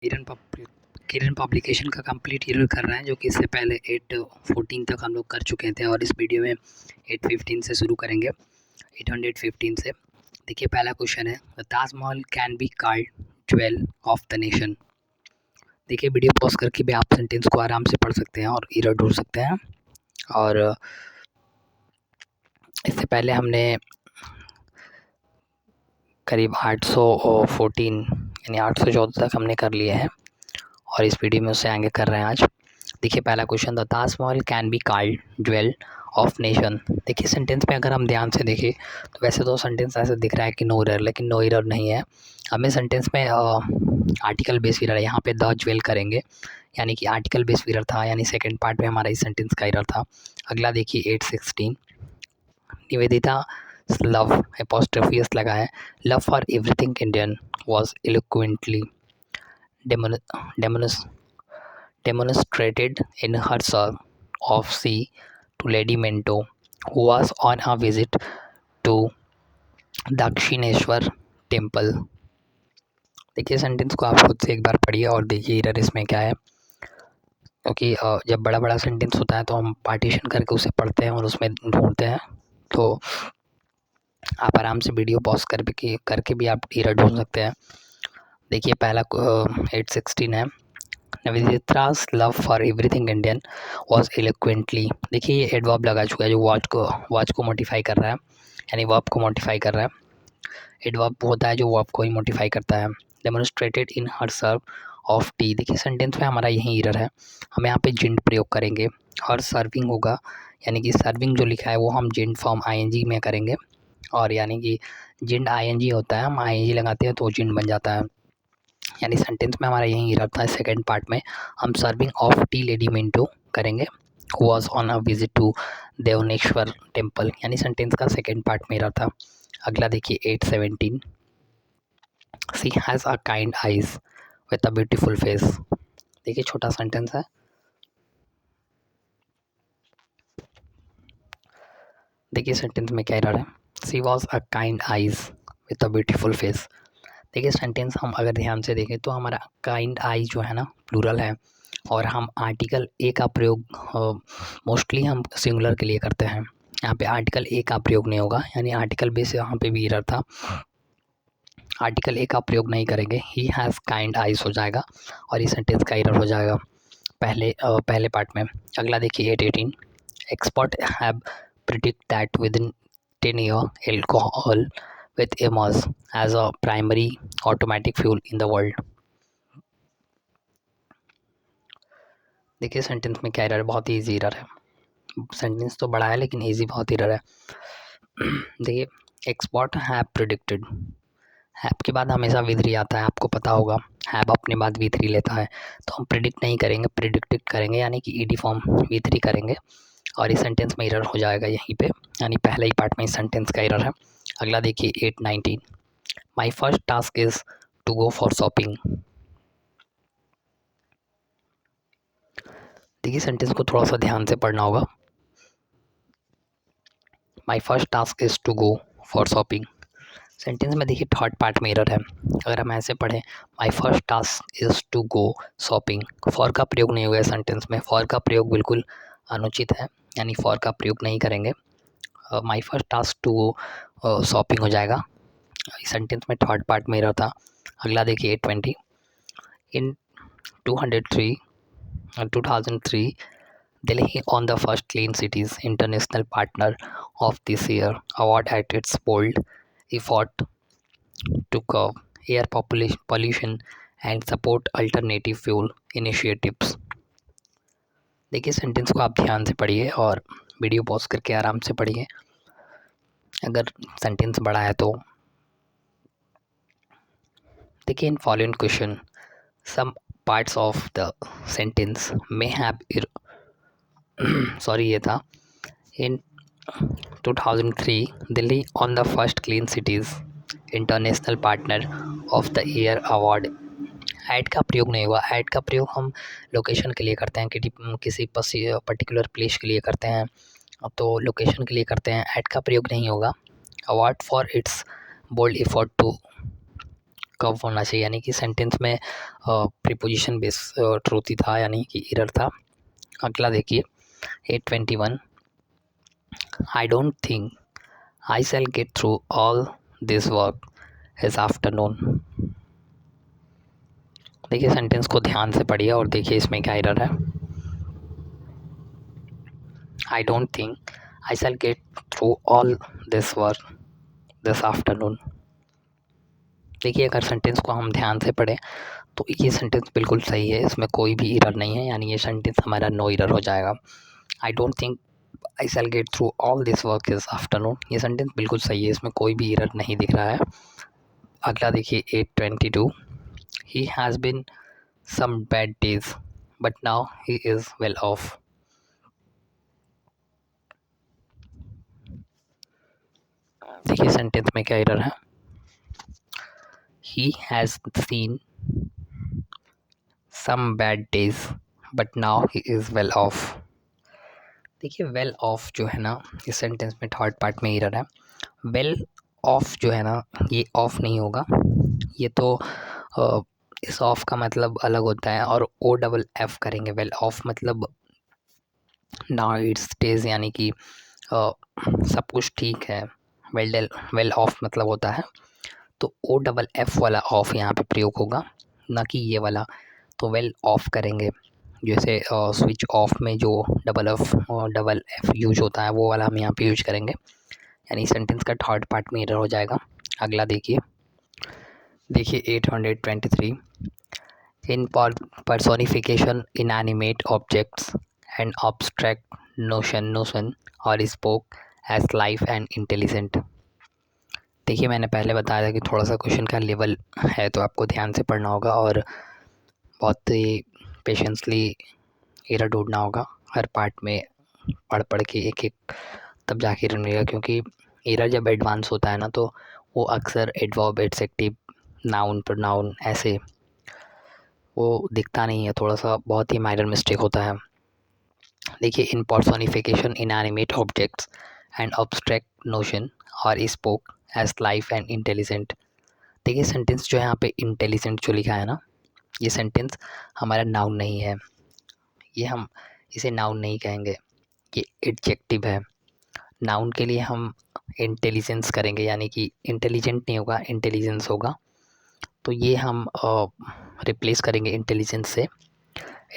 किरण publication का complete year कर रहे हैं, जो कि इससे पहले 814 तक हम लोग कर चुके थे और इस वीडियो में 815 से शुरू करेंगे, 815 से। देखिए पहला क्वेश्चन है, the Taj Mahal can be called jewel of the nation. देखिए वीडियो पॉज करके भी आप सेंटेंस को आराम से पढ़ सकते हैं और एरर ढूंढ सकते हैं। और इससे पहले हमने करीब 814 यानी 814 तक हमने कर लिए हैं और इस वीडियो में उससे आगे कर रहे हैं आज। देखिए पहला question, the Taj Mahal can be called jewel of nation. देखिए सेंटेंस में अगर हम ध्यान से देखें तो वैसे तो सेंटेंस ऐसे दिख रहा है कि नो एरर, लेकिन नो एरर नहीं है। हमें सेंटेंस में आर्टिकल बेस एरर है, यहाँ पे द ज्वेल करेंगे यानी कि आर्टिकल बेस एरर था, यानी सेकंड पार्ट में हमारा इस सेंटेंस का एरर था। अगला देखिए 816, निवेदिता लव एपोस्ट्रोफियस लगा है, love for everything Indian was eloquently demonstrated in her serve of sea to Lady Minto, who was on a visit to Dakshineswar temple. देखिए सेंटेंस को आप खुद से एक बार पढ़िए और देखिए एरर इसमें क्या है, क्योंकि जब बड़ा बड़ा सेंटेंस होता है तो हम पार्टीशन करके उसे पढ़ते हैं और उसमें ढूंढते हैं, तो आप आराम से वीडियो पॉज करके भी आप एरर ढूंढ सकते हैं। देखिए पहला 816 है, Nivedita's love for everything Indian was eloquently. देखिए ये एडवर्ब लगा चुका है जो वॉच को मॉडिफाई कर रहा है, यानी वर्ब को मॉडिफाई कर रहा है। एडवर्ब होता है जो वर्ब को ही मॉडिफाई करता है। Demonstrated in her serve of tea. देखिए सेंटेंस में हमारा यही एरर है, हम यहाँ पे जिंड प्रयोग करेंगे, हर सर्विंग होगा, यानी कि सर्विंग जो लिखा है वो हम जिंड फॉर्म आईएनजी में करेंगे, और यानी कि जिंड आईएनजी होता है, हम आईएनजी लगाते हैं तो जिंड बन जाता है, यानी सेंटेंस में हमारा यही एरर था। सेकंड पार्ट में हम serving of tea lady Minto करेंगे, was on a visit to Devneshwar temple, यानी सेंटेंस का सेकंड पार्ट में एरर था। अगला देखिए 817, she has a kind eyes with a beautiful face. देखिए छोटा सेंटेंस है, देखिए सेंटेंस में क्या एरर है, she was a kind eyes with a beautiful face. देखिए सेंटेंस हम अगर ध्यान से देखें तो हमारा काइंड आई जो है ना प्लूरल है, और हम आर्टिकल ए का प्रयोग मोस्टली हम सिंगुलर के लिए करते हैं। यहाँ पे आर्टिकल ए का प्रयोग नहीं होगा, यानी आर्टिकल बे से यहाँ पे भी एरर था, आर्टिकल ए का प्रयोग नहीं करेंगे, ही हैज़ काइंड आइज हो जाएगा और इस सेंटेंस का एरर हो जाएगा पहले पार्ट में। अगला देखिए 818, expert have predict that with in 10 year alcohol with emerge as a primary automatic fuel in the world। देखिए सेंटेंस में क्या एरर है, बहुत ही ईजी एरर है, सेंटेंस तो बड़ा है लेकिन ईजी बहुत एरर है। देखिए एक्सपर्ट हैव प्रिडिक्टेड, हैव के बाद हमेशा विथरी आता है, आपको पता होगा, हैव अपने बाद विथरी लेता है, तो हम प्रिडिक्ट नहीं करेंगे, प्रिडिक्टेड करेंगे, यानी कि ईडी फॉर्म विथरी करेंगे और इस सेंटेंस में एरर हो जाएगा यहीं पे, यानी पहले ही पार्ट में इस सेंटेंस का एरर है। अगला देखिए 819, my first task is to go for shopping. देखिए सेंटेंस को थोड़ा सा ध्यान से पढ़ना होगा, my first task is to go for shopping. Sentence में देखिए थर्ड पार्ट में एरर है, अगर हम ऐसे पढ़ें my first task is to go shopping, for का प्रयोग नहीं हुआ सेंटेंस में, फॉर का प्रयोग बिल्कुल अनुचित है, यानी फॉर का प्रयोग नहीं करेंगे, my first task to go shopping हो जाएगा, इस सेंटेंस में थर्ड पार्ट में एरर था। अगला देखिए 820, इन 2003 Delhi on the first Clean Cities International Partner of this year award at its bold effort to curb air pollution and support alternative fuel initiatives। देखिए sentence को आप ध्यान से पढ़िए और वीडियो पॉज करके आराम से पढ़िए, अगर सेंटेंस बड़ा है तो। देखिए in following question some parts of the sentence may have sorry ये था, in 2003 Delhi on the first clean cities international partner of the year award. Add का प्रयोग नहीं हुआ, ऐड का प्रयोग हम लोकेशन के लिए करते हैं, कि किसी पर्टिकुलर प्लेस के लिए करते हैं, तो लोकेशन के लिए करते हैं, ऐड का प्रयोग नहीं होगा। Award for its bold effort to curb होना चाहिए, यानी कि सेंटेंस में प्रीपोजिशन बेस ट्रूथ ही था, यानी कि एरर था। अगला देखिए 821, I don't think I shell get through all this work इस आफ्टरनून। देखिए सेंटेंस को ध्यान से पढ़िए और देखिए इसमें क्या एरर है। I don't think I shell get through all this work this afternoon. देखिए अगर सेंटेंस को हम ध्यान से पढ़ें तो ये सेंटेंस बिल्कुल सही है, इसमें कोई भी एरर नहीं है, यानी ये सेंटेंस हमारा नो एरर हो जाएगा। I don't think I shell get through all this work this afternoon, ये सेंटेंस बिल्कुल सही है, इसमें कोई भी एरर नहीं दिख रहा है। अगला देखिए 822, he has been some bad days but now he is well off। देखिए सेंटेंस में क्या एरर है। he has seen some bad days but now he is well off। देखिए वेल ऑफ जो है ना, इस सेंटेंस में थर्ड पार्ट में एरर है। वेल ऑफ जो है ना, ये ऑफ नहीं होगा, ये तो इस ऑफ का मतलब अलग होता है और ओ डबल एफ करेंगे। वेल ऑफ मतलब नाउ इट्स डेज, यानी कि सब कुछ ठीक है। वेल ऑफ मतलब होता है, तो ओ डबल एफ वाला ऑफ यहाँ पे प्रयोग होगा, ना कि ये वाला। तो वेल ऑफ करेंगे, जैसे स्विच ऑफ में जो डबल एफ यूज होता है वो वाला हम यहाँ पे यूज करेंगे, यानी सेंटेंस का थर्ड पार्ट में एरर हो जाएगा। अगला देखिए 823, in personification inanimate objects and abstract notion are spoke as life and intelligent. देखिए मैंने पहले बताया था कि थोड़ा सा क्वेश्चन का लेवल है, तो आपको ध्यान से पढ़ना होगा और बहुत ही पेशेंसली एरर ढूंढना होगा। हर पार्ट में पढ़ के एक एक तब जाके एरर मिलेगा, क्योंकि एरर जब एडवांस होता है ना तो वो अक्सर एडवर्ब, एडजेक्टिव, नाउन, प्रोनाउन ऐसे वो दिखता नहीं है, थोड़ा सा बहुत ही माइनर मिस्टेक होता है। देखिए in personification inanimate objects and abstract notion और spoke as life and intelligent. देखिए सेंटेंस जो है यहाँ पे इंटेलिजेंट जो लिखा है ना, ये सेंटेंस हमारा नाउन नहीं है, ये हम इसे नाउन नहीं कहेंगे, ये एडजेक्टिव है। नाउन के लिए हम इंटेलिजेंस करेंगे, यानी कि इंटेलिजेंट नहीं होगा, इंटेलिजेंस होगा, तो ये हम रिप्लेस करेंगे इंटेलिजेंस से।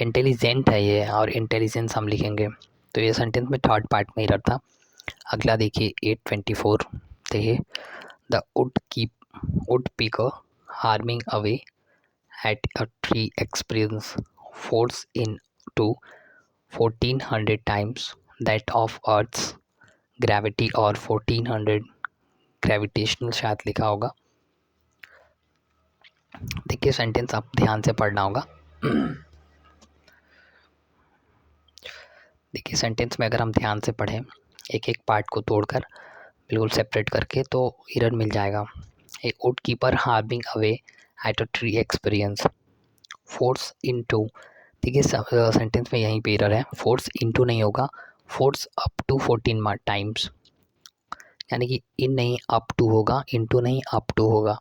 इंटेलिजेंट है ये और इंटेलिजेंस हम लिखेंगे, तो ये सेंटेंस में थर्ड पार्ट में एरर था। अगला देखिए 824, देखिए the woodpecker harming away at a tree experience force in to 1400 times that of earth's gravity, और 1400 ग्रेविटेशनल शायद लिखा होगा। देखिए सेंटेंस आप ध्यान से पढ़ना होगा। देखिए सेंटेंस में अगर हम ध्यान से पढ़ें एक एक पार्ट को तोड़कर बिल्कुल सेपरेट करके, तो एरर मिल जाएगा। A woodpecker hammering away at a tree experience force into. देखिए सेंटेंस में यहीं पे एरर है, फोर्स इनटू नहीं होगा, फोर्स अप टू 14 टाइम्स, यानी कि इन नहीं अप टू होगा, इनटू नहीं अप टू होगा।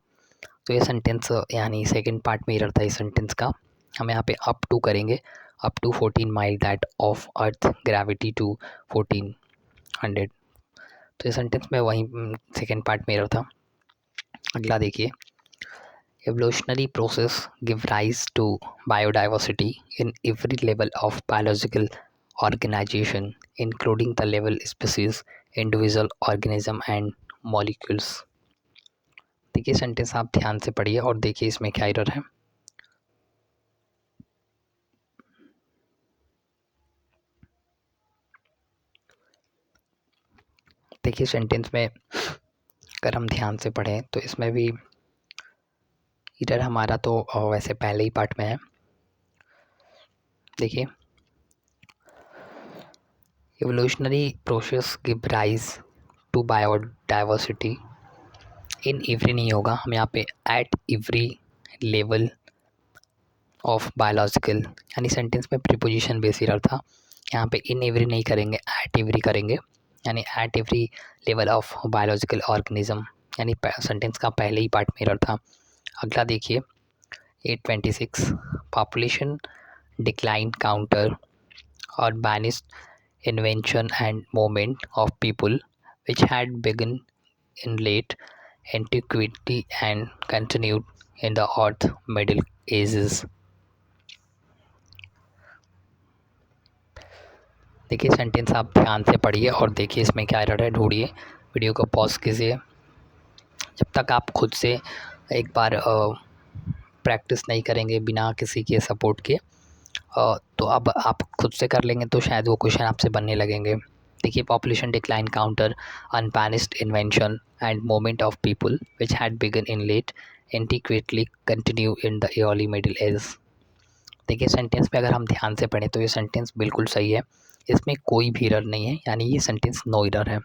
तो ये सेंटेंस यानी सेकंड पार्ट में एरर था इस सेंटेंस का। हम यहाँ पे अप टू करेंगे, up to 14 mile that of earth gravity to 1400। तो ये सेंटेंस में वहीं सेकंड पार्ट में एरर था। अगला देखिए evolutionary process give rise to biodiversity in every level of biological organisation including the level species, individual organism and molecules. देखिए sentence आप ध्यान से पढ़िए और देखिए इसमें क्या एरर है। देखिए सेंटेंस में अगर हम ध्यान से पढ़ें तो इसमें भी एरर हमारा तो वैसे पहले ही पार्ट में है। देखिए evolutionary process give rise to biodiversity in every नहीं होगा, हम यहाँ पे at every level of biological, यानी सेंटेंस में प्रीपोजिशन बेस एरर था। यहाँ पे इन एवरी नहीं करेंगे, एट एवरी करेंगे, यानी eight every level of biological organism, यानी सेंटेंस का पहले ही पार्ट में एरर था। अगला देखिए 826 पॉपुलेशन डिक्लाइन काउंटर और बैनिस्ट invention and movement of people which had begun in late antiquity and continued in the earth middle ages। देखिए सेंटेंस आप ध्यान से पढ़िए और देखिए इसमें क्या एरर है, ढूंढिए। वीडियो को पॉज कीजिए जब तक आप खुद से एक बार प्रैक्टिस नहीं करेंगे बिना किसी के सपोर्ट के। तो अब आप खुद से कर लेंगे तो शायद वो क्वेश्चन आपसे बनने लगेंगे। देखिए population decline counter unbanished invention and movement of people which had begun in late antiquity continue in the early middle age. देखिए सेंटेंस पे अगर हम ध्यान से पढ़ें तो ये सेंटेंस बिल्कुल सही है, इसमें कोई भी एरर नहीं है, यानी ये सेंटेंस नो एरर है।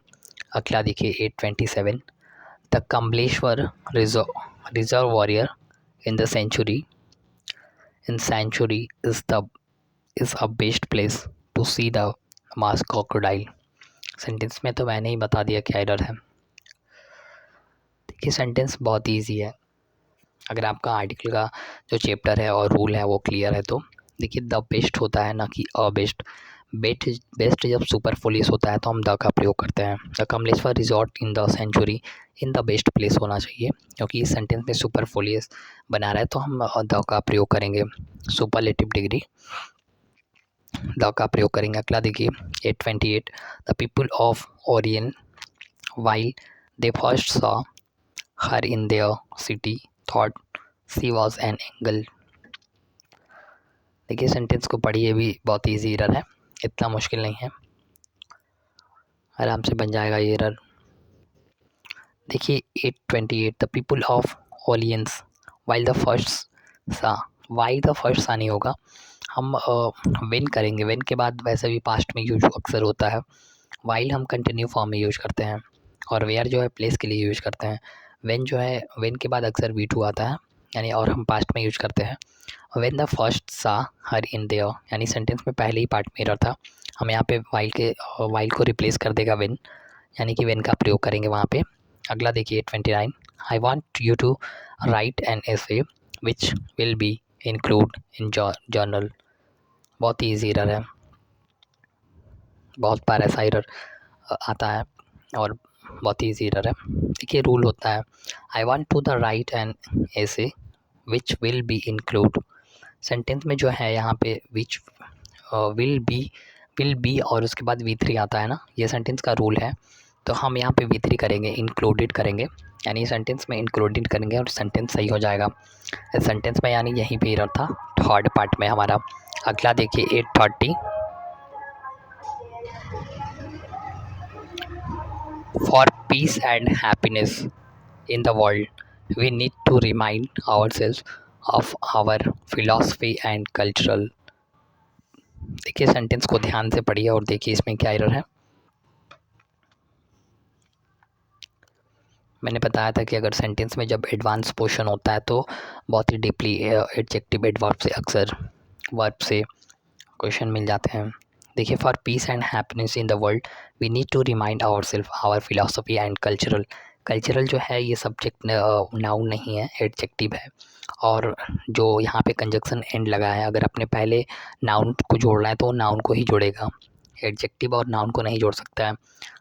अगला देखिए 827 the Kamleshwar reserve warrior in the century is a best place to see the mass crocodile। Sentence में तो मैंने ही बता दिया क्या एरर है। देखिए सेंटेंस बहुत इजी है, अगर आपका आर्टिकल का जो चैप्टर है और रूल है वो क्लियर है तो। देखिए द बेस्ट होता है ना कि अ बेस्ट। बेस्ट जब सुपरफुलियस होता है तो हम द का प्रयोग करते हैं। The Kamleshwar resort in the century in the best place होना चाहिए, क्योंकि इस सेंटेंस में सुपरफुलियस बना रहा है तो हम द का प्रयोग करेंगे, सुपरलेटिव डिग्री द का प्रयोग करेंगे। अगला देखिए 828 the people of Orion while they first saw her in their city thought she was an angle. देखिए सेंटेंस को पढ़िए, भी बहुत इजी एरर है, इतना मुश्किल नहीं है, आराम से बन जाएगा ये एरर। देखिए 828 the people of Orleans while the first saw, why the first saw नहीं होगा, हम विन करेंगे, विन के बाद वैसे भी पास्ट में यूज अक्सर होता है। वाइल हम कंटिन्यू फॉर्म में यूज करते हैं और वेयर जो है प्लेस के लिए यूज करते हैं। वेन जो है वेन के बाद अक्सर V2 आता है, यानी और हम पास्ट में यूज करते हैं। वेन द फर्स्ट सा हर इन देयर, यानी सेंटेंस में पहले ही पार्ट में एरर था, हम यहाँ पे वाइल को रिप्लेस कर देगा वेन, यानी कि वेन का प्रयोग करेंगे वहाँ पे। अगला देखिए 829 I want you to write an essay which will be include in journal. बहुत ही ईजी एरर है, बहुत बार ऐसा एरर आता है और बहुत ही ईजी एरर है। देखिए रूल होता है I want to the write an essay which will be include. Sentence में जो है यहाँ पे विच विल बी और उसके बाद V3 आता है ना, ये सेंटेंस का रूल है, तो हम यहाँ पे V3 करेंगे, इंक्लूडेड करेंगे, यानी सेंटेंस में इंक्लूडेड करेंगे और सेंटेंस सही हो जाएगा। इस सेंटेंस में यानी यहीं पे एरर था थर्ड पार्ट में हमारा। अगला देखिए 830 For peace and happiness in the world, we need to remind ourselves of our philosophy and cultural। देखिए सेंटेंस को ध्यान से पढ़िए और देखिए इसमें क्या एरर है। मैंने बताया था कि अगर सेंटेंस में जब एडवांस पोर्शन होता है तो बहुत ही डीपली एडजेक्टिव एडवर्ब से अक्सर वर्ब से क्वेश्चन मिल जाते हैं। देखिए for peace and happiness in the world we need to remind our self our philosophy and cultural. Cultural जो है ये सब्जेक्ट नाउन नहीं है, एडजेक्टिव है, और जो यहाँ पे कंजक्शन एंड लगा है, अगर अपने पहले नाउन को जोड़ना है तो नाउन को ही जोड़ेगा, एडजेक्टिव और नाउन को नहीं जोड़ सकता है।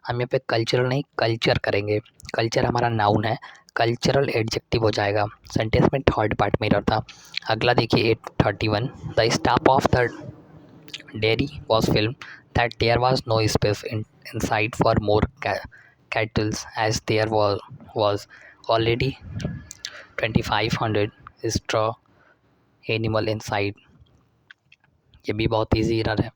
हम यहाँ पे कल्चरल नहीं कल्चर करेंगे, कल्चर हमारा नाउन है, कल्चरल एडजेक्टिव हो जाएगा। सेंटेंस में थर्ड पार्ट में एरर था। अगला देखिए 831 the staff of the dairy was filmed that there was no space inside for more cattle as there was already 2500 straw animal inside। ये भी बहुत इजी एरर है।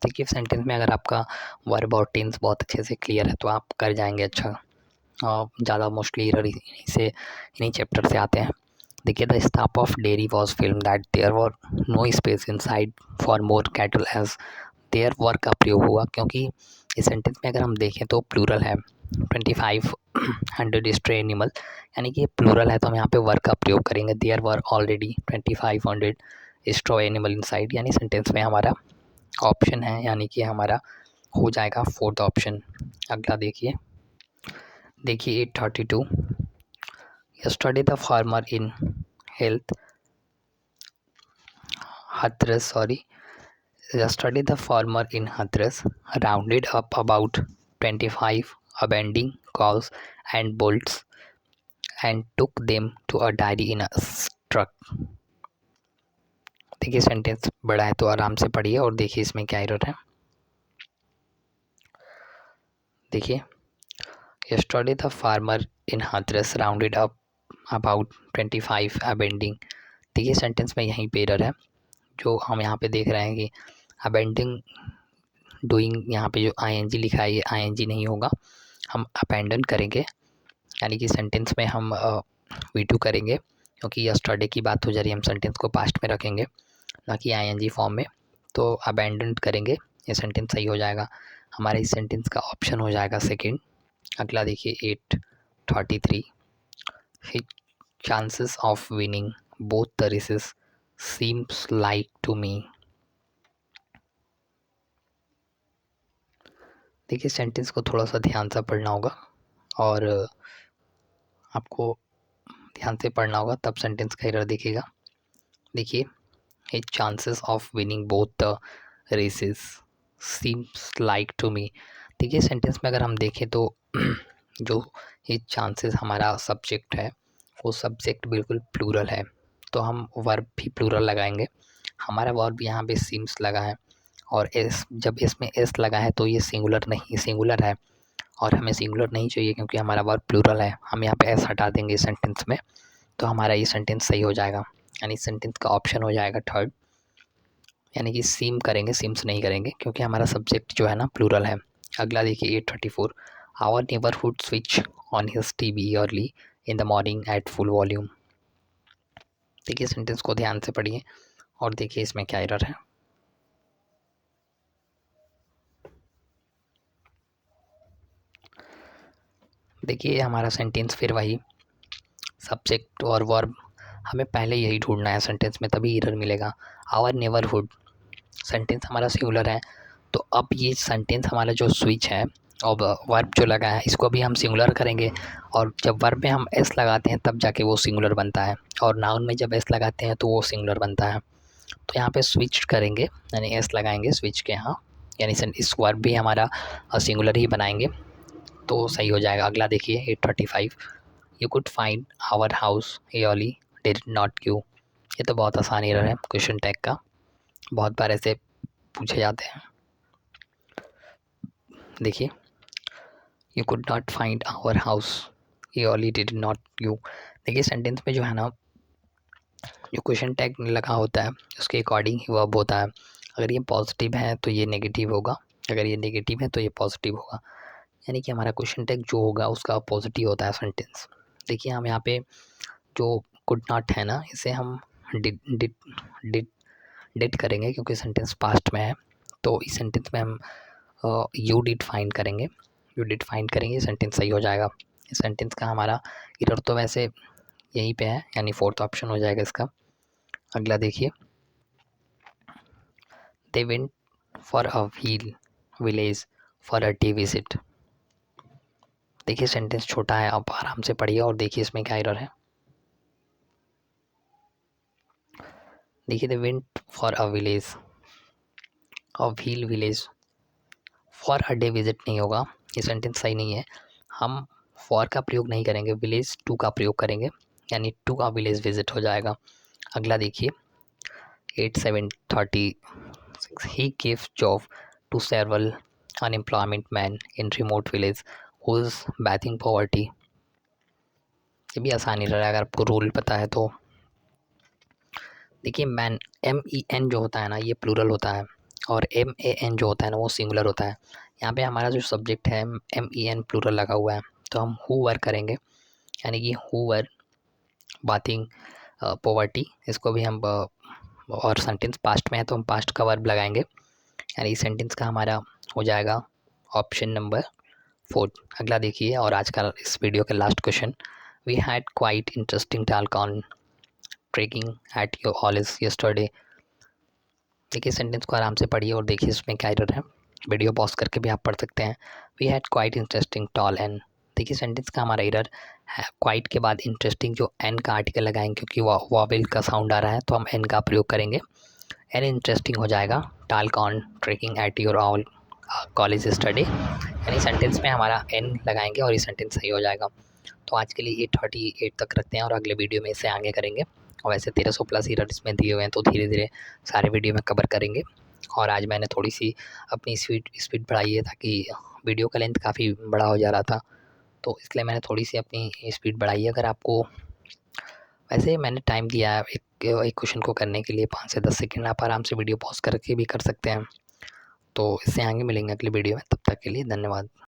देखिए सेंटेंस में अगर आपका वर्ब और टेंस बहुत अच्छे से क्लियर है तो आप कर जाएंगे अच्छा, और ज़्यादा मोस्टली एरर इन्हीं चैप्टर से आते हैं। देखिए the staff of dairy was film that there were no space inside for more cattle as there were का प्रयोग हुआ, क्योंकि इस सेंटेंस में अगर हम देखें तो प्लूरल है 2500 स्ट्रे एनिमल, यानी कि प्लूरल है तो हम यहाँ पे वर का प्रयोग करेंगे। There were already 2500 straw animal inside, यानी सेंटेंस में हमारा ऑप्शन है, यानी कि हमारा हो जाएगा फोर्थ ऑप्शन। अगला देखिए 832 Yesterday the farmer in health Yesterday the farmer in Hathras rounded up about 25 abandoned cows and bulls and took them to a dairy in a truck. देखिए सेंटेंस बड़ा है तो आराम से पढ़िए और देखिए इसमें क्या एरर है. देखिए yesterday the farmer in Hathras rounded up about 25 abandoned. देखिए सेंटेंस में यहीं पे एरर है. जो हम यहाँ पे देख रहे हैं कि अबेंडिंग डूइंग, यहाँ पे जो आईएनजी लिखा है ये आईएनजी नहीं होगा, हम अबेंडन करेंगे, यानी कि सेंटेंस में हम V2 करेंगे क्योंकि यस्टरडे की बात हो जा रही है, हम सेंटेंस को पास्ट में रखेंगे ना कि आईएनजी फॉर्म में. तो अबेंडन करेंगे, ये सेंटेंस सही हो जाएगा. हमारा इस सेंटेंस का ऑप्शन हो जाएगा सेकंड. अगला देखिए 833 chances of winning both the races seems like to me. देखिए सेंटेंस को थोड़ा सा ध्यान से पढ़ना होगा और आपको ध्यान से पढ़ना होगा तब सेंटेंस का एरर दिखेगा. देखिए ये chances of winning both the races seems like to me. देखिए सेंटेंस में अगर हम देखें तो जो ये चांसेस हमारा सब्जेक्ट है वो सब्जेक्ट बिल्कुल प्लूरल है, तो हम वर्ब भी प्लूरल लगाएंगे. हमारा वर्ब यहाँ पे सीम्स लगा है और एस, जब इसमें एस लगा है तो ये सिंगुलर नहीं, सिंगुलर है और हमें सिंगुलर नहीं चाहिए क्योंकि हमारा वर्ब प्लूरल है. हम यहाँ पे एस हटा देंगे सेंटेंस में तो हमारा ये सेंटेंस सही हो जाएगा, यानी सेंटेंस का ऑप्शन हो जाएगा थर्ड, यानी कि सीम करेंगे, सीम्स नहीं करेंगे क्योंकि हमारा सब्जेक्ट जो है ना प्लूरल है. अगला देखिए 834 our neighbourhood switch on his TV early in the morning at full volume. देखिए सेंटेंस को ध्यान से पढ़िए और देखिए इसमें क्या एरर है. देखिए हमारा सेंटेंस फिर वही सब्जेक्ट और वर्ब, हमें पहले यही ढूंढना है सेंटेंस में तभी एरर मिलेगा. आवर नेबरहुड सेंटेंस हमारा सिंगुलर है, तो अब ये सेंटेंस हमारा जो स्विच है और वर्ब जो लगा है इसको भी हम सिंगुलर करेंगे और जब वर्ब में हम एस लगाते हैं तब जाके वो सिंगुलर बनता है और नाउन में जब एस लगाते हैं तो वो सिंगुलर बनता है. तो यहाँ पे स्विच करेंगे यानी एस लगाएंगे स्विच के यहाँ, यानी इस वर्ब भी हमारा सिंगुलर ही बनाएंगे तो सही हो जाएगा. अगला देखिए 835 you could find our house early did not you. ये तो बहुत आसान एरर है क्वेश्चन टैग का, बहुत बार ऐसे पूछे जाते हैं. देखिए you could not find our house early did not you. देखिए सेंटेंस में जो है ना जो क्वेश्चन टैग लगा होता है उसके अकॉर्डिंग ही वर्ब होता है. अगर ये पॉजिटिव है तो ये नेगेटिव होगा, अगर ये नेगेटिव है तो ये पॉजिटिव होगा, यानी कि हमारा क्वेश्चन टैग जो होगा उसका पॉजिटिव होता है सेंटेंस. देखिए हम यहाँ पे जो कुड नॉट है ना इसे हम डिड करेंगे क्योंकि सेंटेंस पास्ट में है, तो इस सेंटेंस में हम यू डिड फाइंड करेंगे, यू डिड फाइंड करेंगे सेंटेंस सही हो जाएगा. इस सेंटेंस का हमारा एरर तो वैसे यहीं पे है, यानी फोर्थ ऑप्शन हो जाएगा इसका. अगला देखिए they went for a village for a day visit. देखिए सेंटेंस छोटा है, आप आराम से पढ़िए और देखिए इसमें क्या एरर है. देखिए they went for a village, a village for a day visit नहीं होगा, ये सेंटेंस सही नहीं है. हम फॉर का प्रयोग नहीं करेंगे, विलेज टू का प्रयोग करेंगे, यानी टू का विलेज विजिट हो जाएगा. अगला देखिए 8736 he give job to several unemployment man in remote village who is bathing poverty. ये भी आसानी रहा है अगर आपको रूल पता है तो. देखिए मैन MEN जो होता है ना ये प्लूरल होता है और MAN जो होता है ना वो सिंगुलर होता है. यहाँ पे हमारा जो सब्जेक्ट है MEN प्लूरल लगा हुआ है तो हम हु वर करेंगे, यानी कि हु वर बाथिंग पॉवर्टी. इसको भी हम और सेंटेंस पास्ट में है तो हम पास्ट का वर्ब लगाएंगे, यानी सेंटेंस का हमारा हो जाएगा ऑप्शन नंबर 4. अगला देखिए और आज का इस वीडियो का last question we had quite interesting talk on trekking at your hollis yesterday. देखिए सेंटेंस को आराम से पढ़िए और देखिए इसमें क्या एरर है, वीडियो पॉज करके भी आप पढ़ सकते हैं. We had quite interesting tall and. देखिए सेंटेंस का हमारा एरर क्वाइट के बाद इंटरेस्टिंग जो एन का आर्टिकल लगाएंगे, क्योंकि वॉवेल का साउंड आ रहा है तो हम एन का प्रयोग करेंगे। एन इंटरेस्टिंग हो जाएगा। Talc on trekking at your all college study, यानी सेंटेंस में हमारा एन लगाएंगे और ये सेंटेंस सही हो जाएगा। तो आज के लिए 8:38 तक रखते हैं और अगले वीडियो में इससे आगे करेंगे। और वैसे 1300+ एरर इसमें दिए हुए हैं, तो धीरे धीरे सारे वीडियो में कवर करेंगे। और आज मैंने थोड़ी सी अपनी स्पीड बढ़ाई है, ताकि वीडियो का लेंथ काफ़ी बड़ा हो जा रहा था, तो इसलिए मैंने थोड़ी सी अपनी स्पीड बढ़ाई है। अगर आपको, वैसे मैंने टाइम दिया है एक क्वेश्चन को करने के लिए 5 से 10 सेकंड, आप आराम से वीडियो पॉज करके भी कर सकते हैं। तो इससे आगे मिलेंगे अगली वीडियो में, तब तक के लिए धन्यवाद।